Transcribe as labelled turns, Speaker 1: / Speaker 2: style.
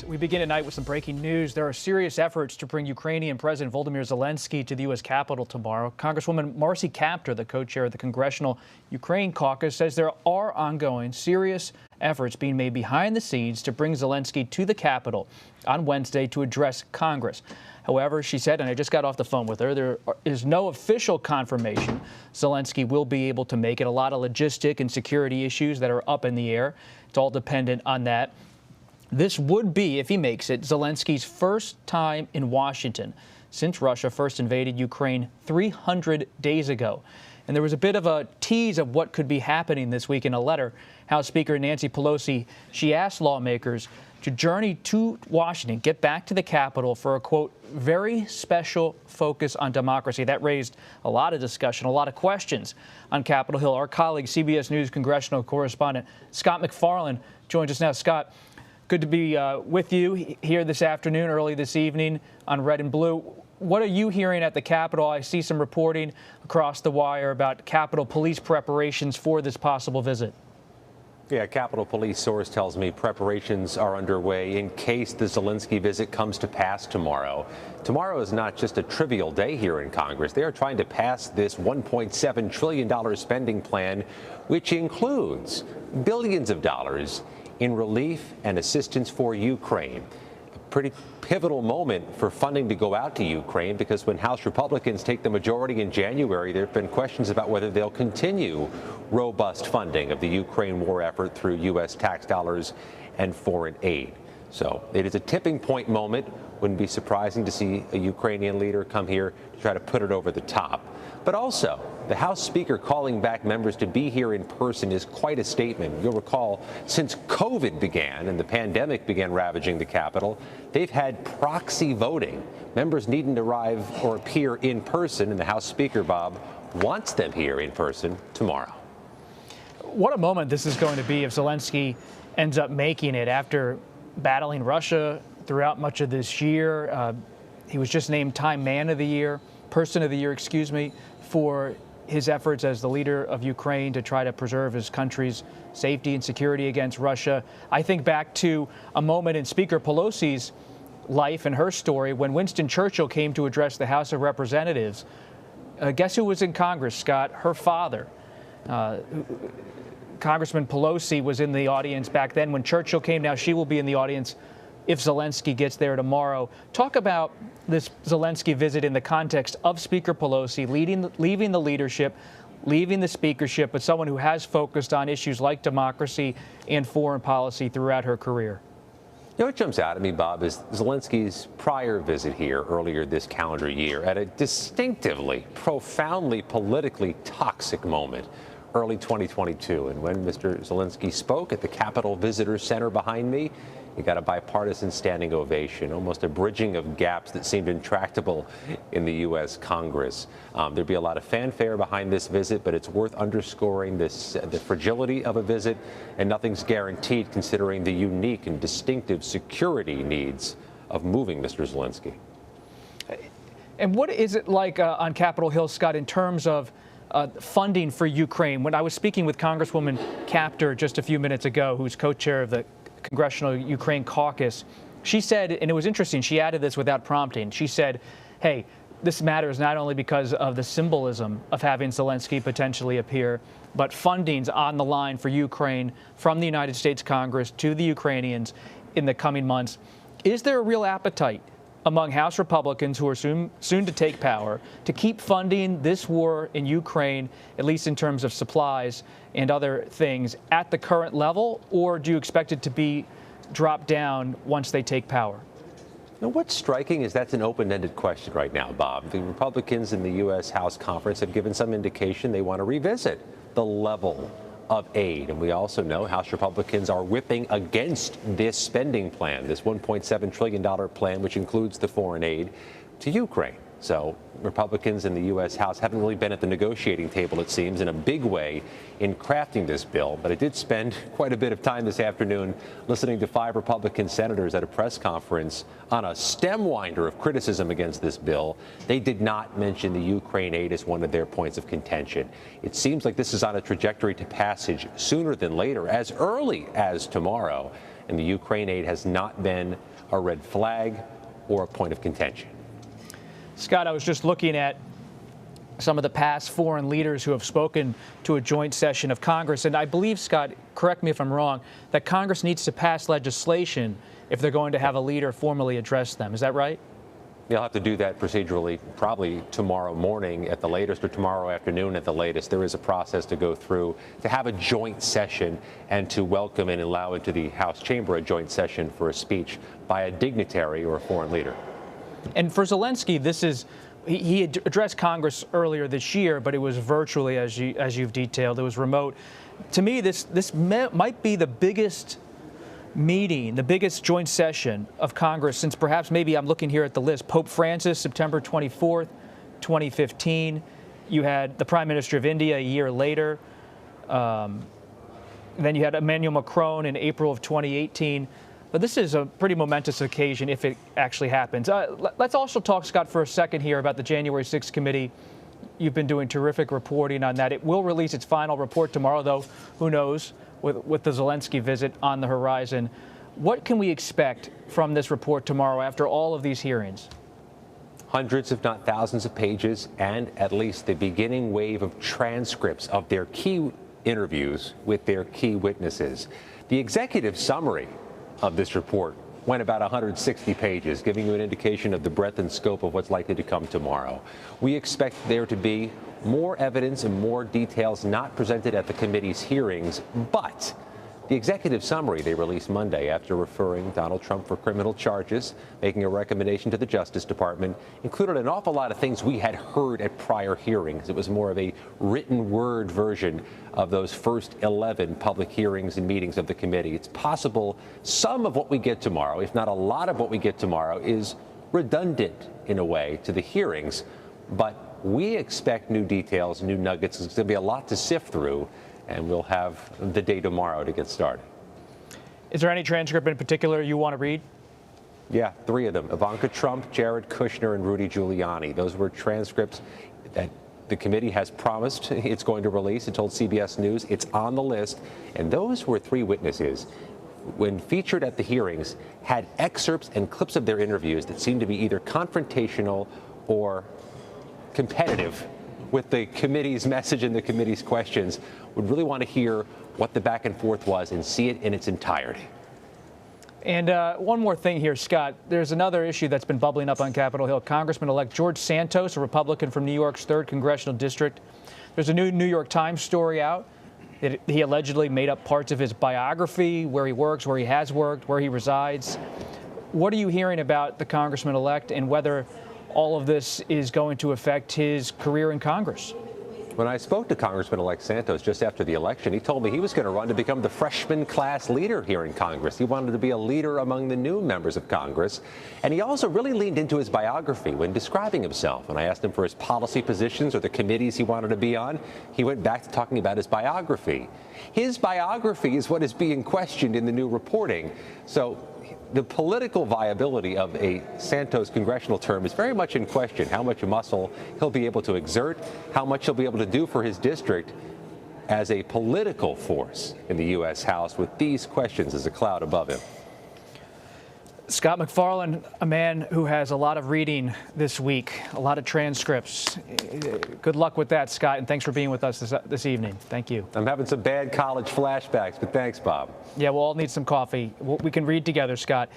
Speaker 1: We begin tonight with some breaking news. There are serious efforts to bring Ukrainian President Volodymyr Zelensky to the U.S. Capitol tomorrow. Congresswoman Marcy Kaptur, the co-chair of the Congressional Ukraine Caucus, says there are ongoing serious efforts being made behind the scenes to bring Zelensky to the Capitol on Wednesday to address Congress. However, she said, and I just got off the phone with her, there is no official confirmation Zelensky will be able to make it. A lot of logistic and security issues that are up in the air. It's all dependent on that. This would be, if he makes it, Zelensky's first time in Washington since Russia first invaded Ukraine 300 days ago. And there was a bit of a tease of what could be happening this week in a letter. House Speaker Nancy Pelosi, she asked lawmakers to journey to Washington, get back to the Capitol for a, quote, very special focus on democracy. That raised a lot of discussion, a lot of questions on Capitol Hill. Our colleague, CBS News congressional correspondent Scott MacFarlane joins us now. Scott, good to be with you here this afternoon, early this evening on Red and Blue. What are you hearing at the Capitol? I see some reporting across the wire about Capitol Police preparations for this possible visit.
Speaker 2: Yeah, Capitol Police source tells me preparations are underway in case the Zelensky visit comes to pass tomorrow. Tomorrow is not just a trivial day here in Congress. They are trying to pass this $1.7 trillion spending plan, which includes billions of dollars in relief and assistance for Ukraine. A pretty pivotal moment for funding to go out to Ukraine, because when House Republicans take the majority in January, there have been questions about whether they'll continue robust funding of the Ukraine war effort through U.S. tax dollars and foreign aid. So it is a tipping point moment. Wouldn't be surprising to see a Ukrainian leader come here to try to put it over the top. But also, the House Speaker calling back members to be here in person is quite a statement. You'll recall, since COVID began and the pandemic began ravaging the Capitol, they've had proxy voting. Members needing to arrive or appear in person, and the House Speaker, Bob, wants them here in person tomorrow.
Speaker 1: What a moment this is going to be if Zelensky ends up making it after battling Russia throughout much of this year. He was just named Time Man of the Year, Person of the Year, excuse me, for his efforts as the leader of Ukraine to try to preserve his country's safety and security against Russia. I think back to a moment in Speaker Pelosi's life and her story when Winston Churchill came to address the House of Representatives. Guess who was in Congress, Scott? Her father. Congressman Pelosi was in the audience back then when Churchill came. Now she will be in the audience if Zelensky gets there tomorrow. Talk about this Zelensky visit in the context of Speaker Pelosi leaving the leadership, leaving the speakership, but someone who has focused on issues like democracy and foreign policy throughout her career.
Speaker 2: You know what jumps out at me, Bob, is Zelensky's prior visit here earlier this calendar year at a distinctively, profoundly politically toxic moment, early 2022. And when Mr. Zelensky spoke at the Capitol Visitor Center behind me, he got a bipartisan standing ovation, almost a bridging of gaps that seemed intractable in the U.S. Congress. There'd be a lot of fanfare behind this visit, but it's worth underscoring the fragility of a visit, and nothing's guaranteed considering the unique and distinctive security needs of moving Mr. Zelensky.
Speaker 1: And what is it like on Capitol Hill, Scott, in terms of funding for Ukraine? When I was speaking with Congresswoman Kaptur just a few minutes ago, who's co-chair of the Congressional Ukraine Caucus, she said, and it was interesting, she added this without prompting, she said, hey, this matters not only because of the symbolism of having Zelensky potentially appear, but funding's on the line for Ukraine from the United States Congress to the Ukrainians in the coming months. Is there a real appetite among House Republicans who are soon to take power to keep funding this war in Ukraine, at least in terms of supplies and other things, at the current level, or do you expect it to be dropped down once they take power?
Speaker 2: Now, what's striking is that's an open-ended question right now, Bob. The Republicans in the U.S. House Conference have given some indication they want to revisit the level of aid. And we also know House Republicans are whipping against this spending plan, this $1.7 trillion plan, which includes the foreign aid to Ukraine. So Republicans in the U.S. House haven't really been at the negotiating table, it seems, in a big way in crafting this bill. But I did spend quite a bit of time this afternoon listening to 5 Republican senators at a press conference on a stem winder of criticism against this bill. They did not mention the Ukraine aid as one of their points of contention. It seems like this is on a trajectory to passage sooner than later, as early as tomorrow. and the Ukraine aid has not been a red flag or a point of contention.
Speaker 1: Scott, I was just looking at some of the past foreign leaders who have spoken to a joint session of Congress. And I believe, Scott, correct me if I'm wrong, that Congress needs to pass legislation if they're going to have a leader formally address them. Is that right?
Speaker 2: They'll have to do that procedurally probably tomorrow morning at the latest or tomorrow afternoon at the latest. There is a process to go through to have a joint session and to welcome and allow into the House chamber a joint session for a speech by a dignitary or a foreign leader.
Speaker 1: And for Zelensky, this is he had addressed Congress earlier this year, but it was virtually, as you've detailed. It was remote. To me, this might be the biggest meeting, the biggest joint session of Congress since perhaps maybe I'm looking here at the list. Pope Francis, September 24th, 2015. You had the Prime Minister of India a year later. Then you had Emmanuel Macron in April of 2018. But this is a pretty momentous occasion if it actually happens. Let's also talk, Scott, for a second here about the January 6th committee. You've been doing terrific reporting on that. It will release its final report tomorrow, though, who knows, with the Zelensky visit on the horizon. What can we expect from this report tomorrow after all of these hearings?
Speaker 2: Hundreds, if not thousands of pages, and at least the beginning wave of transcripts of their key interviews with their key witnesses. The executive summary of this report went about 160 pages, giving you an indication of the breadth and scope of what's likely to come tomorrow. We expect there to be more evidence and more details not presented at the committee's hearings, but the executive summary they released Monday after referring Donald Trump for criminal charges, making a recommendation to the Justice Department, included an awful lot of things we had heard at prior hearings. It was more of a written word version of those first 11 public hearings and meetings of the committee. It's possible some of what we get tomorrow, if not a lot of what we get tomorrow, is redundant in a way to the hearings, but we expect new details, new nuggets. There's going to be a lot to sift through, and we'll have the day tomorrow to get started.
Speaker 1: Is there any transcript in particular you want to read?
Speaker 2: Yeah, 3 of them. Ivanka Trump, Jared Kushner, and Rudy Giuliani. Those were transcripts that the committee has promised it's going to release. It told CBS News it's on the list. And those were 3 witnesses, when featured at the hearings, had excerpts and clips of their interviews that seemed to be either confrontational or competitive with the committee's message and the committee's questions. Would really want to hear what the back and forth was and see it in its entirety.
Speaker 1: And one more thing here, Scott. There's another issue that's been bubbling up on Capitol Hill. Congressman-elect George Santos, a Republican from New York's 3rd Congressional District. There's a new New York Times story out that he allegedly made up parts of his biography, where he works, where he has worked, where he resides. What are you hearing about the Congressman-elect and whether all of this is going to affect his career in Congress?
Speaker 2: When I spoke to Congressman-elect Santos just after the election, he told me he was going to run to become the freshman class leader here in Congress. He wanted to be a leader among the new members of Congress. And he also really leaned into his biography when describing himself. When I asked him for his policy positions or the committees he wanted to be on, he went back to talking about his biography. His biography is what is being questioned in the new reporting. So the political viability of a Santos congressional term is very much in question. How much muscle he'll be able to exert, how much he'll be able to do for his district as a political force in the U.S. House with these questions as a cloud above him.
Speaker 1: Scott MacFarlane, a man who has a lot of reading this week, a lot of transcripts. Good luck with that, Scott, and thanks for being with us this evening. Thank you.
Speaker 2: I'm having some bad college flashbacks, but thanks, Bob.
Speaker 1: Yeah, we'll all need some coffee. We can read together, Scott.